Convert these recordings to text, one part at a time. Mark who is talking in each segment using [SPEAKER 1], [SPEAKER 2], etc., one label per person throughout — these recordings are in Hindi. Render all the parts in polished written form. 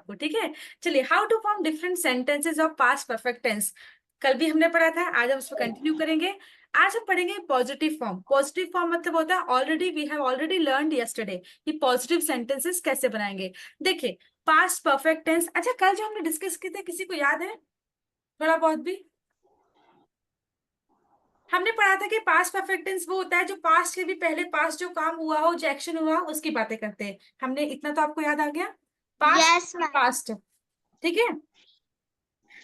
[SPEAKER 1] आपको, ठीक है। चलिए, how to form different sentences of past perfect tense, कल भी हमने पढ़ा था, आज हम उसको कंटिन्यू करेंगे। आज हम पढ़ेंगे पॉजिटिव फॉर्म। पॉजिटिव फॉर्म मतलब होता है already, we have already learned yesterday कि पॉजिटिव सेंटेंसेस कैसे बनाएंगे। देखिए, पास्ट परफेक्ट टेंस, अच्छा कल जो हमने डिस्कस किए थे किसी को याद है? थोड़ा बहुत भी हमने पढ़ा था कि पास्ट परफेक्ट टेंस वो होता है जो पास्ट के भी पहले, पास्ट जो काम हुआ हो, जो एक्शन हुआ हो, उसकी बातें करते हैं। हमने इतना तो आपको याद आ गया, पास्ट
[SPEAKER 2] यस मैम।
[SPEAKER 1] पास्ट, ठीक है।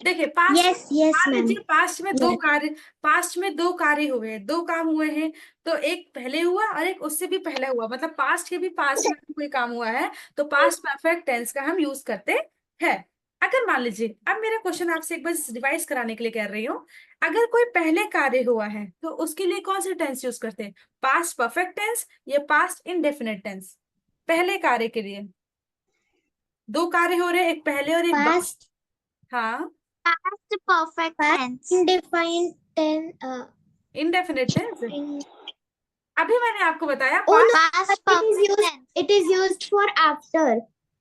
[SPEAKER 1] देखिए, पास्ट में
[SPEAKER 2] यस यस
[SPEAKER 1] मान
[SPEAKER 2] मैम।
[SPEAKER 1] लीजिए पास्ट में दो
[SPEAKER 2] यस
[SPEAKER 1] कार्य, पास्ट में दो कार्य हुए हैं, दो काम हुए हैं, तो एक पहले हुआ और एक उससे भी पहले हुआ, मतलब पास्ट के भी पास्ट में कोई काम हुआ है तो पास्ट परफेक्ट टेंस का हम यूज करते हैं। अगर मान लीजिए, अब मेरा क्वेश्चन आपसे एक बार रिवाइज कराने के लिए कर रही हूँ, अगर कोई पहले कार्य हुआ है तो उसके लिए कौन से टेंस यूज करते हैं? पास्ट परफेक्ट टेंस या पास्ट इंडेफिनिट टेंस? पहले कार्य के लिए दो कार्य हो रहे हैं, एक पहले और एक बाद।
[SPEAKER 2] पास्ट
[SPEAKER 1] हाँ,
[SPEAKER 2] past perfect tense indefinite tense
[SPEAKER 1] indefinite tense. अभी मैंने आपको बताया
[SPEAKER 2] oh no,
[SPEAKER 1] past.
[SPEAKER 2] but it is used for after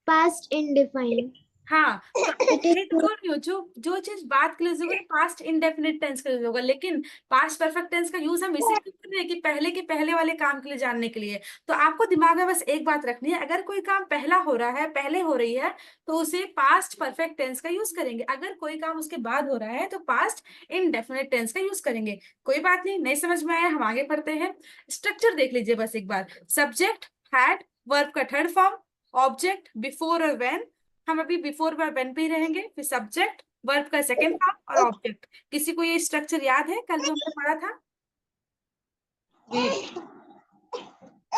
[SPEAKER 2] past indefined.
[SPEAKER 1] हाँ, तो
[SPEAKER 2] It is
[SPEAKER 1] ये तो बोल रही हूँ, जो जो चीज बात के लिए यूज होगा पास्ट इंडेफिनिट टेंस का यूज होगा, लेकिन पास्ट परफेक्ट टेंस का यूज हम इसी लिए कर रहे हैं कि पहले के पहले वाले काम के लिए जानने के लिए। तो आपको दिमाग में बस एक बात रखनी है, अगर कोई काम पहला हो रहा है, पहले हो रही है, तो उसे पास्ट परफेक्ट टेंस का यूज करेंगे। अगर कोई काम उसके बाद हो रहा है तो पास्ट इंडेफिनिट टेंस का यूज करेंगे। कोई बात नहीं, नहीं समझ में आया, हम आगे पढ़ते हैं। स्ट्रक्चर देख लीजिए बस एक बार। सब्जेक्ट, हैड, वर्ब का थर्ड फॉर्म, ऑब्जेक्ट, बिफोर और व्हेन। हम अभी बिफोर और व्हेन पे ही रहेंगे, फिर सब्जेक्ट, वर्ब का सेकंड फॉर्म और ऑब्जेक्ट। किसी को ये स्ट्रक्चर याद है कल जो हमने पढ़ा था?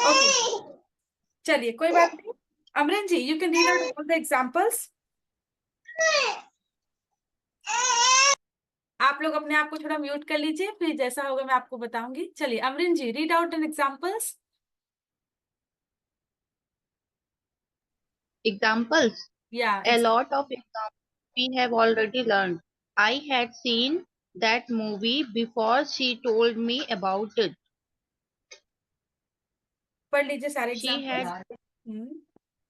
[SPEAKER 1] ओके, चलिए कोई बात नहीं। Amrin ji, you can read out all the examples. आप लोग अपने आप को थोड़ा म्यूट कर लीजिए, फिर जैसा होगा मैं आपको बताऊंगी। चलिए Amrin ji, read out an examples.
[SPEAKER 3] Examples.
[SPEAKER 1] या
[SPEAKER 3] A lot of examples we have already learned. I had seen that movie before she told me about it.
[SPEAKER 1] पढ़ लीजिए सारे
[SPEAKER 3] She had
[SPEAKER 1] examples.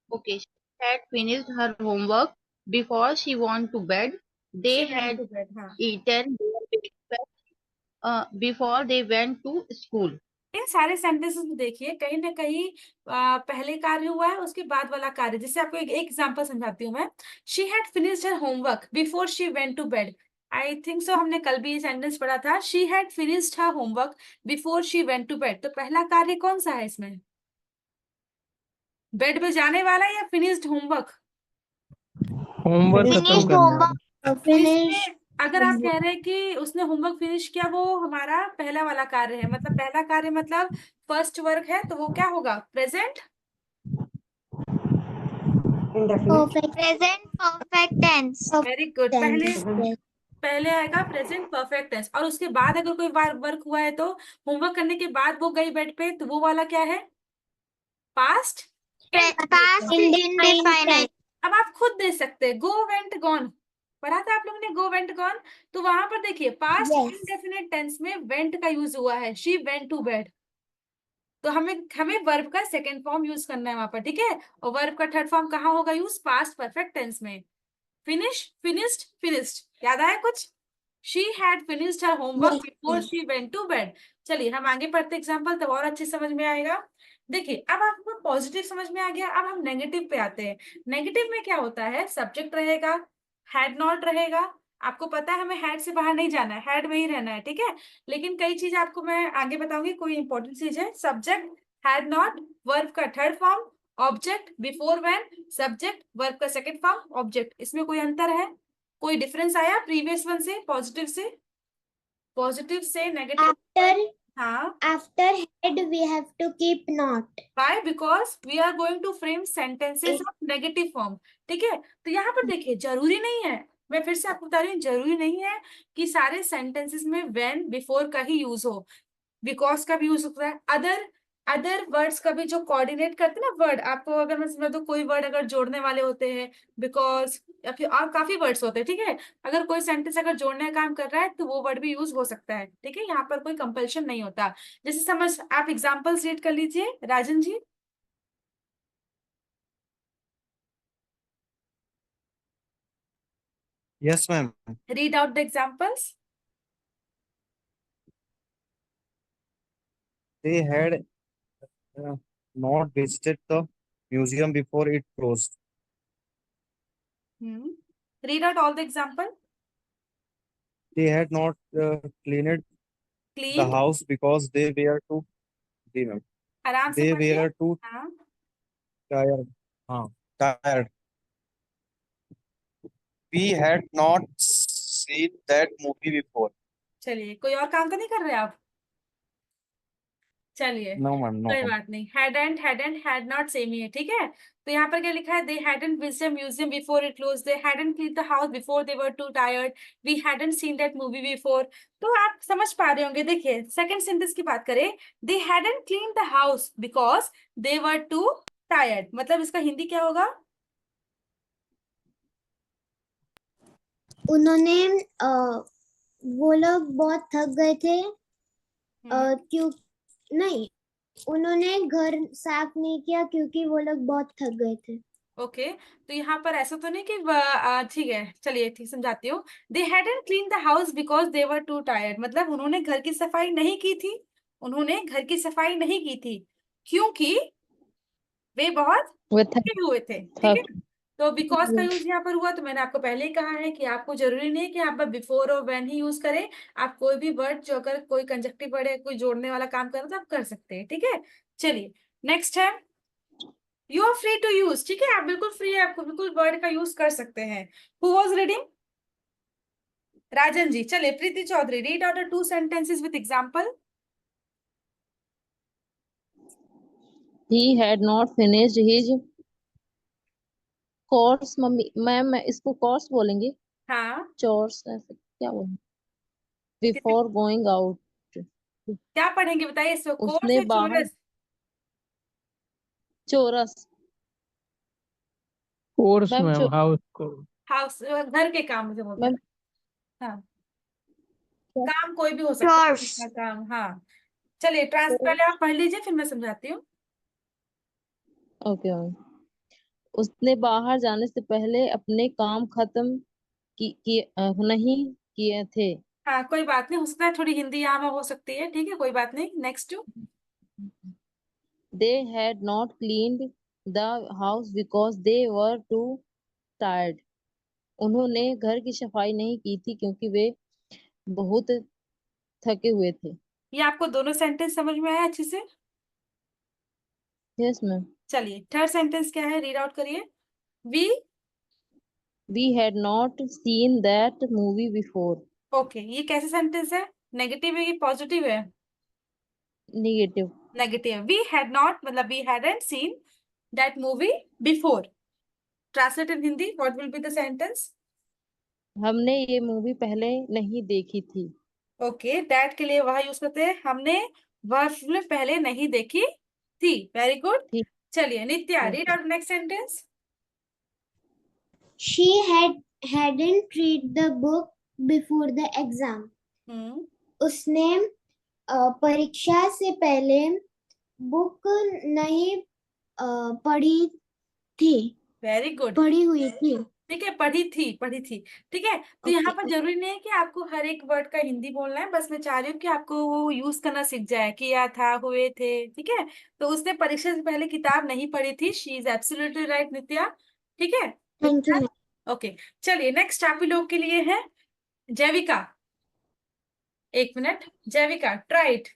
[SPEAKER 3] okay, she had finished her homework before she went to bed.
[SPEAKER 1] She
[SPEAKER 3] They
[SPEAKER 1] went
[SPEAKER 3] had
[SPEAKER 1] to bed, हाँ।
[SPEAKER 3] eaten their breakfast before they went to school.
[SPEAKER 1] इन सारे सेंटेंसेस में देखिए कहीं ना कहीं पहले कार्य हुआ है, उसके बाद वाला कार्य। जैसे आपको एक एग्जांपल समझाती हूँ मैं। She had finished her homework before she went to bed. I think so हमने कल भी ये सेंटेंस पढ़ा था, she had finished her homework before she went to bed. तो पहला कार्य कौन सा है इसमें? बेड पे जाने वाला या फिनिश्ड होमवर्क?
[SPEAKER 4] होमवर्क खत्म
[SPEAKER 2] finished
[SPEAKER 4] करने
[SPEAKER 2] homework.
[SPEAKER 4] वाला।
[SPEAKER 1] तो
[SPEAKER 2] Finished
[SPEAKER 1] इसमें अगर आप कह रहे हैं कि उसने होमवर्क फिनिश किया, वो हमारा पहला वाला कार्य है, मतलब पहला कार्य मतलब फर्स्ट वर्क है, तो वो क्या होगा? Present
[SPEAKER 2] perfect present perfect tense.
[SPEAKER 1] Very good. पहले पहले आएगा प्रेजेंट परफेक्ट टेंस, और उसके बाद अगर कोई वर्क हुआ है तो होमवर्क करने के बाद वो गई बेड पे, तो वो वाला क्या है? Past
[SPEAKER 2] Past indefinite.
[SPEAKER 1] अब आप खुद दे सकते हैं, गो वेंट गॉन, पढ़ा था आप लोगों ने, गो वेंट गॉन। तो वहां पर देखिए पास्ट
[SPEAKER 2] Yes.
[SPEAKER 1] इंडेफिनिट टेंस में वेंट का यूज हुआ है, शी वेंट टू बेड। तो हमें हमें वर्ब का सेकंड फॉर्म यूज करना है वहां पर, ठीक है। और वर्ब का थर्ड फॉर्म कहाँ होगा यूज? पास्ट परफेक्ट टेंस में। फिनिश, फिनिश्ड, फिनिश्ड, याद आया कुछ? She had finished her homework before
[SPEAKER 2] Yes.
[SPEAKER 1] She went to bed. चलिए हम आगे पढ़ते एग्जाम्पल, तब और अच्छे समझ में आएगा। देखिए, अब आपको पॉजिटिव समझ में आ गया, अब हम नेगेटिव पे आते हैं। नेगेटिव में क्या होता है? सब्जेक्ट रहेगा, हैड नॉट रहेगा। आपको पता है हमें हैड से बाहर नहीं जाना है, हैड में ही रहना है, ठीक है। लेकिन कई चीज आपको मैं आगे बताऊंगी, कोई इंपॉर्टेंट चीज है। सब्जेक्ट, हैड नॉट, वर्ब का third form, object, before when, subject, verb का सेकंड फॉर्म, ऑब्जेक्ट। इसमें कोई अंतर है? कोई डिफरेंस आया प्रीवियस वन से, पॉजिटिव से? पॉजिटिव से नेगेटिव?
[SPEAKER 2] After
[SPEAKER 1] हाँ।
[SPEAKER 2] after head we have to keep not.
[SPEAKER 1] Why? Because we are going to frame sentences of negative form, ठीक है। तो यहाँ पर देखिए, जरूरी नहीं है, मैं फिर से आपको बता रही हूँ, जरूरी नहीं है कि सारे सेंटेंसेस में when, बिफोर का ही यूज हो। बिकॉज का भी यूज होता है, अदर अदर वर्ड्स का भी, जो कोऑर्डिनेट करते हैं ना वर्ड, आपको अगर मैं समझा दूं, कोई वर्ड अगर जोड़ने वाले होते हैं, बिकॉज या फिर और काफी वर्ड्स होते हैं, ठीक है। अगर कोई सेंटेंस अगर जोड़ने का काम कर रहा है तो वो वर्ड भी यूज हो सकता है, ठीक है। यहाँ पर कोई कंपल्शन नहीं होता। जैसे समझ, आप एग्जाम्पल्स रीड कर लीजिए Rajan ji.
[SPEAKER 5] Yes, ma'am.
[SPEAKER 1] Read out the examples.
[SPEAKER 5] They had not visited the museum before it closed.
[SPEAKER 1] Hmm. Read out all the example.
[SPEAKER 5] They had not cleaned the
[SPEAKER 1] Cleaned.
[SPEAKER 5] house because they were too जी मैम
[SPEAKER 1] आराम से
[SPEAKER 5] they
[SPEAKER 1] पढ़िए।
[SPEAKER 5] were too
[SPEAKER 1] हाँ,
[SPEAKER 5] tired. हाँ tired. We had not seen that movie before.
[SPEAKER 1] चलिए, कोई और काम तो नहीं कर रहे आप? चलिए,
[SPEAKER 5] No, ma'am. No,
[SPEAKER 1] कोई
[SPEAKER 5] ma'am.
[SPEAKER 1] बात नहीं। हैड नॉट सेम ही है, ठीक है। तो यहाँ पर क्या लिखा है? They hadn't visited museum before it close, they hadn't clean the house before they were too tired, we hadn't seen that movie before. तो आप समझ पा रहे होंगे। देखिए, सेकंड सेंटेंस की बात करें, दे hadn't clean the house because they were too tired, मतलब इसका हिंदी क्या होगा?
[SPEAKER 2] उन्होंने वो लोग बहुत थक गए थे क्यों नहीं, उन्होंने घर साफ नहीं किया क्योंकि वो लोग बहुत थक गए थे।
[SPEAKER 1] ओके, तो यहाँ पर ऐसा तो नहीं कि ठीक है, चलिए ठीक समझाती हूँ। दे hadn't clean the house because they were too tired, मतलब उन्होंने घर की सफाई नहीं की थी। उन्होंने घर की सफाई नहीं की थी क्योंकि वे बहुत
[SPEAKER 4] वे
[SPEAKER 1] थके हुए थे, ठीक है।
[SPEAKER 4] थक
[SPEAKER 1] तो बिकॉज का यूज यहाँ पर हुआ, तो मैंने आपको पहले ही कहा है कि आपको जरूरी नहीं है कि आप बिफोर और व्हेन ही यूज करें। आप कोई भी वर्ड जो अगर कोई कंजक्टिव वर्ड है, कोई जोड़ने वाला काम करे तो आप कर सकते हैं, ठीक है। चलिए, नेक्स्ट है, you are free to use, ठीक है, आप बिल्कुल फ्री है, आपको बिल्कुल वर्ड का यूज कर सकते हैं। Who was reading? Rajan ji. चलिए, Preeti Chaudhary, read out the two sentences with example.
[SPEAKER 6] he had not finished his course। Mummy ma'am मैं इसको कोर्स बोलेंगे,
[SPEAKER 1] हाँ,
[SPEAKER 6] चोर्स ऐसे क्या बोलेंगे,
[SPEAKER 1] किसी
[SPEAKER 6] बिफोर गोइंग आउट।
[SPEAKER 1] क्या पढ़ेंगे बताइए, इसको कोर्स
[SPEAKER 6] उसने
[SPEAKER 1] या
[SPEAKER 6] बाहर
[SPEAKER 1] चोरस?
[SPEAKER 6] चोरस
[SPEAKER 4] कोर्स
[SPEAKER 6] मैम
[SPEAKER 4] मैम, हाउस को।
[SPEAKER 1] हाउस, घर के काम से बोलते
[SPEAKER 6] मैम
[SPEAKER 1] हैं। हाँ, काम कोई भी हो सकता है, घर का काम, हाँ। चलिए, पहले आप पढ़ लीजिए, फिर मैं समझाती हूँ।
[SPEAKER 6] Okay ma'am. उसने बाहर जाने से पहले अपने काम खत्म नहीं किए थे।
[SPEAKER 1] हाँ, कोई बात नहीं, हो सकता है थोड़ी हिंदी यहाँ में हो सकती है, ठीक है, कोई बात नहीं। Next.
[SPEAKER 6] they had not cleaned the house because they were too tired। उन्होंने घर की सफाई नहीं की थी क्योंकि वे बहुत थके हुए थे।
[SPEAKER 1] ये आपको दोनों सेंटेंस समझ में आया अच्छे से?
[SPEAKER 6] Yes ma'am.
[SPEAKER 1] चलिए, थर्ड सेंटेंस क्या है, रीड आउट करिए। We,
[SPEAKER 6] we had not seen that movie before।
[SPEAKER 1] Okay, ये कैसे सेंटेंस है? नेगेटिव है कि पॉजिटिव है?
[SPEAKER 6] Negative.
[SPEAKER 1] Negative. We had not मतलब we hadn't seen that movie before. Translate in Hindi, what will be the sentence?
[SPEAKER 6] हमने ये मूवी पहले नहीं देखी थी।
[SPEAKER 1] ओके, दैट के लिए वह यूज करते हैं, हमने वह फिल्म पहले नहीं देखी थी। Very good.
[SPEAKER 6] ठीक।
[SPEAKER 1] चलिए, Nitya, read
[SPEAKER 6] okay.
[SPEAKER 1] Out next sentence.
[SPEAKER 2] She hadn't read the book before the exam.
[SPEAKER 1] हम्म,
[SPEAKER 2] उसने परीक्षा से पहले बुक नहीं पढ़ी थी,
[SPEAKER 1] वेरी गुड।
[SPEAKER 2] पढ़ी हुई थी।
[SPEAKER 1] ठीक है, पढ़ी थी, ठीक है। तो यहाँ पर
[SPEAKER 2] ओके,
[SPEAKER 1] जरूरी नहीं है कि आपको हर एक वर्ड का हिंदी बोलना है, बस मैं चाह रही हूँ कि आपको वो यूज करना सीख जाए, किया था, हुए थे, ठीक है। तो उसने परीक्षा से पहले किताब नहीं पढ़ी थी, शी इज एब्सोल्युटली राइट नित्या, ठीक है।
[SPEAKER 2] Thank you.
[SPEAKER 1] ओके, चलिए, नेक्स्ट आप ही लोग के लिए है जैविका। एक मिनट, जैविका, ट्राई इट।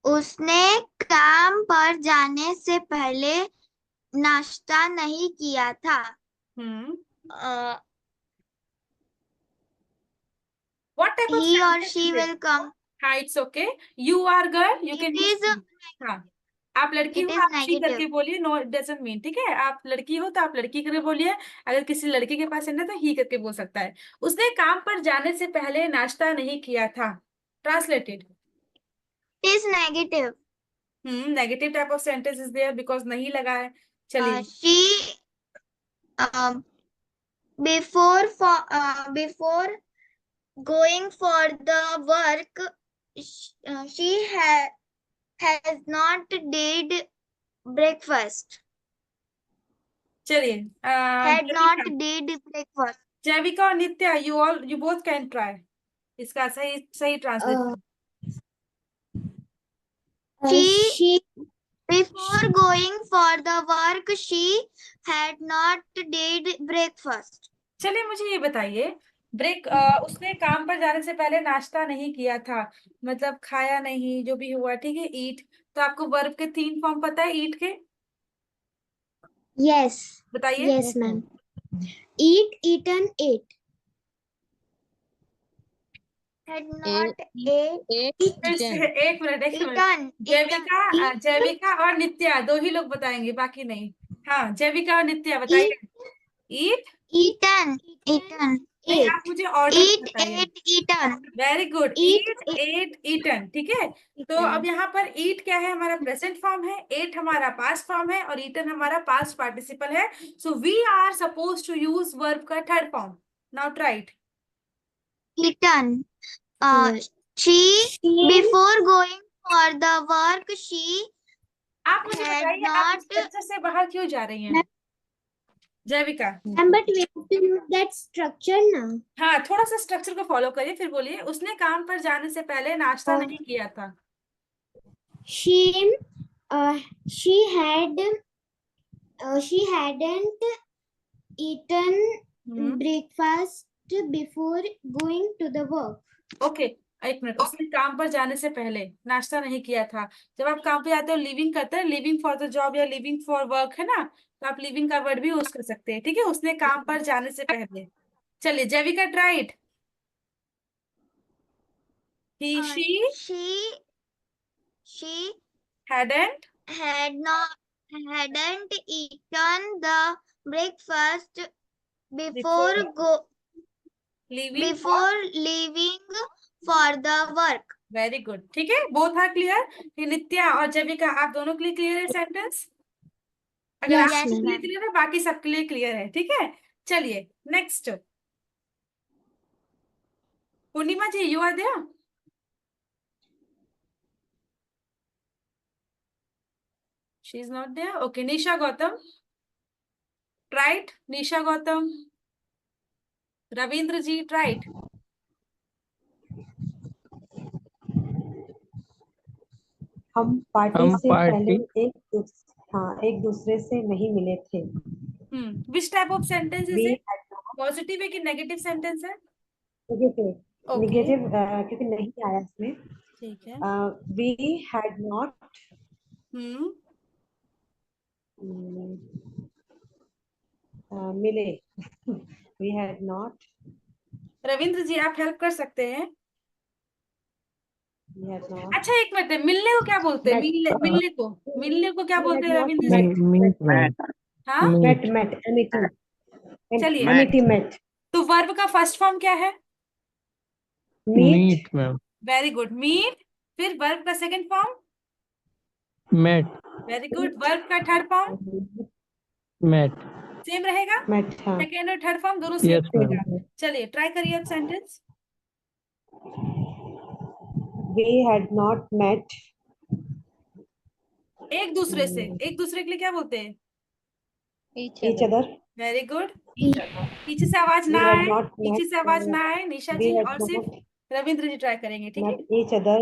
[SPEAKER 7] उसने काम पर जाने से पहले नाश्ता नहीं किया था।
[SPEAKER 1] Hmm,
[SPEAKER 7] Uh,
[SPEAKER 1] what type of
[SPEAKER 7] he or
[SPEAKER 1] sentence
[SPEAKER 7] she
[SPEAKER 1] is it?
[SPEAKER 7] will come।
[SPEAKER 1] हाँ, it's okay. You are girl, you
[SPEAKER 7] It
[SPEAKER 1] can
[SPEAKER 7] is
[SPEAKER 1] use. हाँ, आप लड़की
[SPEAKER 7] it
[SPEAKER 1] हो,
[SPEAKER 7] is
[SPEAKER 1] आप शी
[SPEAKER 7] negative।
[SPEAKER 1] करके बोलिए, नो इट डजंट मीन, ठीक है। आप लड़की हो तो आप लड़की करके बोलिए। अगर किसी लड़के के पास है ना, तो ही करके बोल सकता है। उसने काम पर जाने से पहले नाश्ता नहीं किया था। Translated.
[SPEAKER 7] It is negative।
[SPEAKER 1] Negative type of sentence is there because नहीं लगा है। चलिए,
[SPEAKER 7] She before going for the work, she has not did breakfast।
[SPEAKER 1] चलिए
[SPEAKER 7] had not
[SPEAKER 1] जैविका
[SPEAKER 7] did breakfast.
[SPEAKER 1] जैविका और नित्या, यू बोथ कैन ट्राई इसका सही सही translation.
[SPEAKER 7] She Before going for the work, she had not did breakfast.
[SPEAKER 1] चलिए मुझे ये बताइए, उसने काम पर जाने से पहले नाश्ता नहीं किया था, मतलब खाया नहीं, जो भी हुआ, ठीक है, ईट। तो आपको वर्ब के 3 फॉर्म पता है ईट के?
[SPEAKER 2] Yes.
[SPEAKER 1] बताइए।
[SPEAKER 2] Yes, ma'am. Eat, eaten, ate.
[SPEAKER 7] Had not ate,
[SPEAKER 1] फिर से एक मिनट
[SPEAKER 7] eaten,
[SPEAKER 1] जैविका जैविका और नित्या दो ही लोग बताएंगे, बाकी नहीं। हाँ, जैविका और नित्या बताइए। ईट,
[SPEAKER 7] eaten,
[SPEAKER 1] नहीं, आप
[SPEAKER 7] ate,
[SPEAKER 1] मुझे ऑर्डर
[SPEAKER 7] eat,
[SPEAKER 1] बताइए।
[SPEAKER 7] ate, eaten.
[SPEAKER 1] Very good,
[SPEAKER 2] Eat,
[SPEAKER 1] ईट, एट, ईटन, ठीक है। तो
[SPEAKER 2] eaten.
[SPEAKER 1] अब यहाँ पर ईट क्या है, हमारा प्रेजेंट फॉर्म है, एट हमारा पास्ट फॉर्म है, और ईटन हमारा पास्ट पार्टिसिपल है। So we are suppose to use verb का third form. Now try it.
[SPEAKER 7] Eaten.
[SPEAKER 2] Yes.
[SPEAKER 7] She
[SPEAKER 2] She
[SPEAKER 7] before going for the work, she
[SPEAKER 1] आप मुझे
[SPEAKER 7] had
[SPEAKER 1] बताइए, आप
[SPEAKER 7] not.
[SPEAKER 1] स्ट्रक्चर से बाहर क्यों जा रही हैं जैविका?
[SPEAKER 2] Ma'am, but we have to use that structure now.
[SPEAKER 1] हाँ, थोड़ा सा स्ट्रक्चर को फॉलो करिए, फिर बोलिए। उसने काम पर जाने से पहले नाश्ता नहीं किया था।
[SPEAKER 2] She hadn't eaten breakfast before going to the work.
[SPEAKER 1] Okay, एक मिनट। उसने काम पर जाने से पहले नाश्ता नहीं किया था। जब आप काम पे जाते हो, लिविंग करते हैं, लिविंग फॉर द जॉब या लिविंग फॉर वर्क, है ना, तो आप लिविंग का वर्ड भी यूज कर सकते हैं, ठीक है। उसने काम पर जाने से पहले। चलिए Jaivika, try it. He,
[SPEAKER 7] She
[SPEAKER 1] hadn't
[SPEAKER 7] hadn't eaten the breakfast before
[SPEAKER 1] leaving
[SPEAKER 7] leaving for the work.
[SPEAKER 1] Very good, ठीक है, बोथ आर क्लियर। नित्या और जैविका, आप दोनों के लिए क्लियर है सेंटेंस? अगर
[SPEAKER 2] Yes,
[SPEAKER 1] आपके लिए
[SPEAKER 2] ma'am.
[SPEAKER 1] क्लियर है, बाकी सबके लिए क्लियर है, ठीक है। चलिए next, Purnima ji, you are there? She is not there. Okay, Nisha Gautam, right, Nisha Gautam. Ravindra ji, right.
[SPEAKER 8] हम पार्टी
[SPEAKER 4] हम
[SPEAKER 8] से
[SPEAKER 4] पार्टी
[SPEAKER 8] पहले एक दूसरे से नहीं मिले थे।
[SPEAKER 1] Which type of sentence is
[SPEAKER 8] We
[SPEAKER 1] it?
[SPEAKER 8] had not
[SPEAKER 1] positive है कि नेगेटिव सेंटेंस है?
[SPEAKER 8] negative
[SPEAKER 1] ओके,
[SPEAKER 8] negative क्योंकि नहीं आया इसमें।
[SPEAKER 1] ठीक है।
[SPEAKER 8] We had not मिले। We had not
[SPEAKER 1] रविंद्र जी, आप हेल्प कर सकते हैं?
[SPEAKER 8] we had not
[SPEAKER 1] अच्छा, एक मिनट, मिलने को क्या बोलते हैं?
[SPEAKER 8] met
[SPEAKER 1] मिलने को क्या
[SPEAKER 8] we
[SPEAKER 1] बोलते
[SPEAKER 8] had
[SPEAKER 1] हैं
[SPEAKER 8] not
[SPEAKER 1] Ravindra ji?
[SPEAKER 8] met
[SPEAKER 4] meet में
[SPEAKER 1] हाँ,
[SPEAKER 8] met
[SPEAKER 4] मीट
[SPEAKER 1] चलिए।
[SPEAKER 8] MET met
[SPEAKER 1] तो वर्ब का फर्स्ट फॉर्म क्या है?
[SPEAKER 8] meet
[SPEAKER 4] meet ma'am
[SPEAKER 1] very good, meet. फिर वर्ब का second form?
[SPEAKER 4] Met
[SPEAKER 1] very good. Verb का थर्ड फॉर्म
[SPEAKER 4] मेट
[SPEAKER 1] सेम रहेगा?
[SPEAKER 8] met हाँ
[SPEAKER 1] सेकेंड और थर्ड फॉर्म दोनों सेम
[SPEAKER 4] यस मैम
[SPEAKER 1] रहेगा। चलिए ट्राई करिए अब sentence.
[SPEAKER 8] We had not met
[SPEAKER 1] एक दूसरे से, एक दूसरे के लिए क्या बोलते हैं?
[SPEAKER 8] each other.
[SPEAKER 1] Very good. पीछे से आवाज
[SPEAKER 8] We
[SPEAKER 1] ना
[SPEAKER 8] had
[SPEAKER 1] आए,
[SPEAKER 8] not
[SPEAKER 1] पीछे से आवाज
[SPEAKER 8] met
[SPEAKER 1] ना आए, निशा
[SPEAKER 8] we
[SPEAKER 1] जी,
[SPEAKER 8] had
[SPEAKER 1] और सिर्फ
[SPEAKER 8] not
[SPEAKER 1] रविंद्र जी ट्राई करेंगे, ठीक है।
[SPEAKER 8] met each other.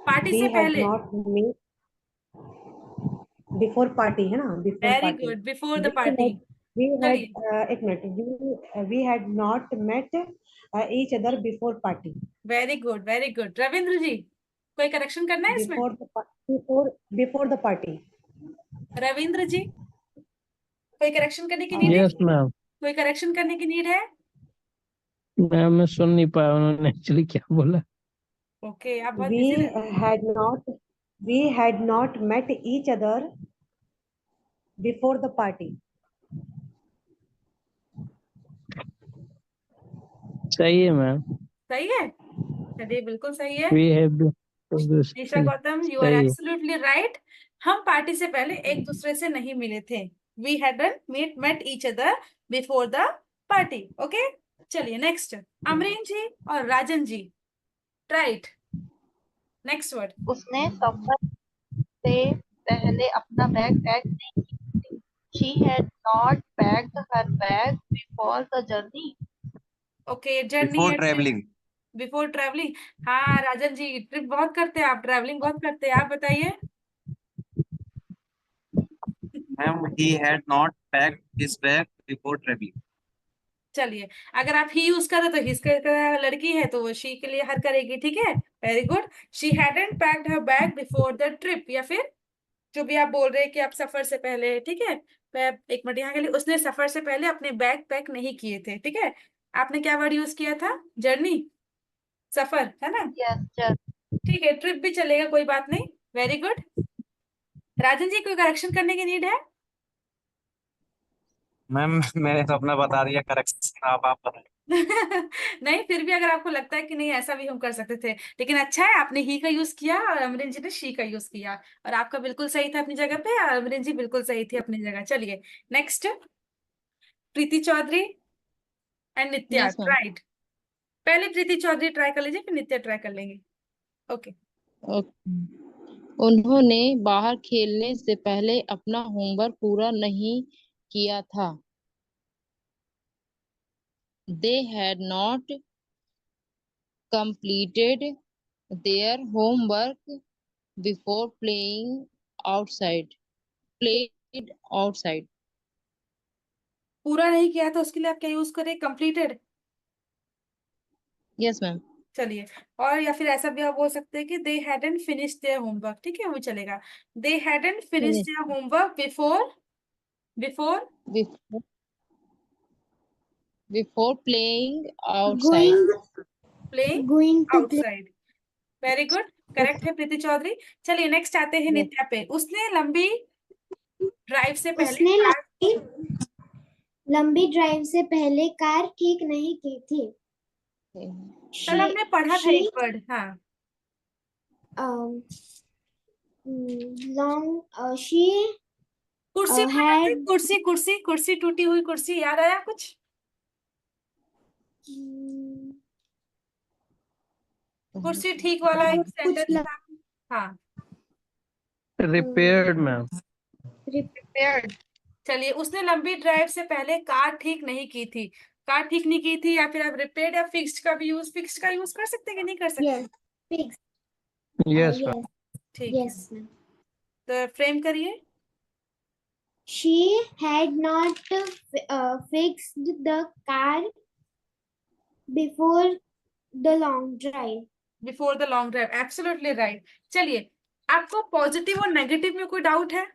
[SPEAKER 1] Party
[SPEAKER 8] We
[SPEAKER 1] से
[SPEAKER 8] had
[SPEAKER 1] पहले।
[SPEAKER 8] not met before party है ना before
[SPEAKER 1] very
[SPEAKER 8] party.
[SPEAKER 1] Good, before the
[SPEAKER 8] We
[SPEAKER 1] party.
[SPEAKER 8] had we had
[SPEAKER 1] चलिए,
[SPEAKER 8] एक minute we had not met each other before party.
[SPEAKER 1] Very good, very good. Ravindra ji, कोई करेक्शन करना है इसमें?
[SPEAKER 8] Before the party.
[SPEAKER 1] Ravindra ji, कोई करेक्शन करने की नीड है?
[SPEAKER 4] Yes ma'am.
[SPEAKER 1] कोई करेक्शन करने की नीड है?
[SPEAKER 4] मैम मैं सुन नहीं पाया उन्होंने एक्चुअली क्या बोला।
[SPEAKER 1] ओके, आप बहुत busy
[SPEAKER 8] We had not met each other before the party.
[SPEAKER 4] सही है मैम।
[SPEAKER 1] सही है? चलिए, बिल्कुल सही है।
[SPEAKER 4] We have
[SPEAKER 1] Nisha Gautam, you are
[SPEAKER 4] सही है।
[SPEAKER 1] Absolutely right. हम पार्टी से पहले एक दूसरे से नहीं मिले थे। We hadn't met each other before the party. Okay, चलिए नेक्स्ट, अमरीन जी और Rajan ji, right. Next word.
[SPEAKER 3] उसने सफर से पहले पहले अपना बैग पैक नहीं की थी। She had not packed her bag before the journey.
[SPEAKER 1] Okay, journey
[SPEAKER 5] Before
[SPEAKER 1] है,
[SPEAKER 5] traveling.
[SPEAKER 1] Before travelling. हाँ राजन जी, ट्रिप बहुत करते हैं आप, ट्रेवलिंग बहुत करते हैं आप, बताइए।
[SPEAKER 5] Ma'am, he had not packed his bag before traveling.
[SPEAKER 1] चलिए, अगर आप ही यूज करो तो हिस का लड़की है तो वो शी के लिए हर करेगी, ठीक है। Very good. She hadn't packed her bag before the trip, या फिर जो भी आप बोल रहे हैं कि आप सफर से पहले, ठीक है। मैं एक मिनट यहाँ के लिए, उसने सफर से पहले अपने बैग पैक नहीं किए थे, ठीक है। आपने क्या वर्ड यूज किया था? जर्नी, सफर, है ना।
[SPEAKER 3] Yes, journey.
[SPEAKER 1] ठीक है, ट्रिप भी चलेगा, कोई बात नहीं। Very good. राजन जी, कोई करेक्शन करने की नीड है?
[SPEAKER 5] मैम मैंने तो अपना बता दिया करेक्शन, आप बताइए।
[SPEAKER 1] नहीं, फिर भी अगर आपको लगता है कि नहीं ऐसा भी हम कर सकते थे, लेकिन अच्छा है आपने ही का यूज किया और अमरीन जी ने शी का यूज किया, और आपका बिल्कुल सही था अपनी जगह पे, और अमरीन जी बिल्कुल सही थी अपनी जगह। चलिए next, Preeti Chaudhary and Nitya,
[SPEAKER 6] yes ma'am.
[SPEAKER 1] Right. पहले प्रीति चौधरी ट्राई कर लीजिए, फिर नित्या ट्राई कर लेंगे। ओके।
[SPEAKER 6] उन्होंने बाहर खेलने से पहले अपना होमवर्क पूरा नहीं किया था। They had not completed their homework before playing outside. Played outside.
[SPEAKER 1] पूरा नहीं किया तो उसके लिए आप क्या यूज करें? कंप्लीटेड।
[SPEAKER 6] Yes, ma'am.
[SPEAKER 1] चलिए, और या फिर ऐसा भी आप बोल सकते हैं कि दे हैडंट फिनिश देयर होमवर्क, ठीक है, वो चलेगा। दे hadn't finish
[SPEAKER 6] Finished.
[SPEAKER 1] Their homework before, before
[SPEAKER 6] Before, before playing outside.
[SPEAKER 2] Going
[SPEAKER 1] playing
[SPEAKER 2] going to play.
[SPEAKER 1] Outside. Very good, correct है प्रीति चौधरी। चलिए नेक्स्ट आते हैं
[SPEAKER 6] Yes.
[SPEAKER 1] नित्या पे। उसने लंबी ड्राइव से पहले
[SPEAKER 2] उसने
[SPEAKER 1] कार,
[SPEAKER 2] लंबी ड्राइव से पहले कार ठीक नहीं की थी।
[SPEAKER 1] कल हमने पढ़ा था
[SPEAKER 2] she
[SPEAKER 1] एक वर्ड, हाँ।
[SPEAKER 2] she
[SPEAKER 1] कुर्सी पढ़ा था,
[SPEAKER 2] had
[SPEAKER 1] कुर्सी कुर्सी कुर्सी, टूटी हुई कुर्सी, याद आया कुछ? कुर्सी ठीक वाला एक
[SPEAKER 2] कुछ
[SPEAKER 1] सेंटेंस था। हाँ,
[SPEAKER 4] रिपेयर्ड मैम।
[SPEAKER 3] Prepared.
[SPEAKER 1] चलिए, उसने लंबी ड्राइव से पहले कार ठीक नहीं की थी। कार ठीक नहीं की थी, या फिर आप रिपेयर्ड या फिक्स्ड का भी यूज, फिक्स्ड का यूज कर सकते हैं कि नहीं कर सकते?
[SPEAKER 2] yes fixed
[SPEAKER 4] yes ma'am.
[SPEAKER 2] yes
[SPEAKER 1] ठीक है,
[SPEAKER 2] yes ma'am.
[SPEAKER 1] तो फ्रेम करिए।
[SPEAKER 2] She had not fixed the car before the long drive.
[SPEAKER 1] Before the long drive, absolutely right. चलिए, आपको पॉजिटिव और नेगेटिव में कोई डाउट है?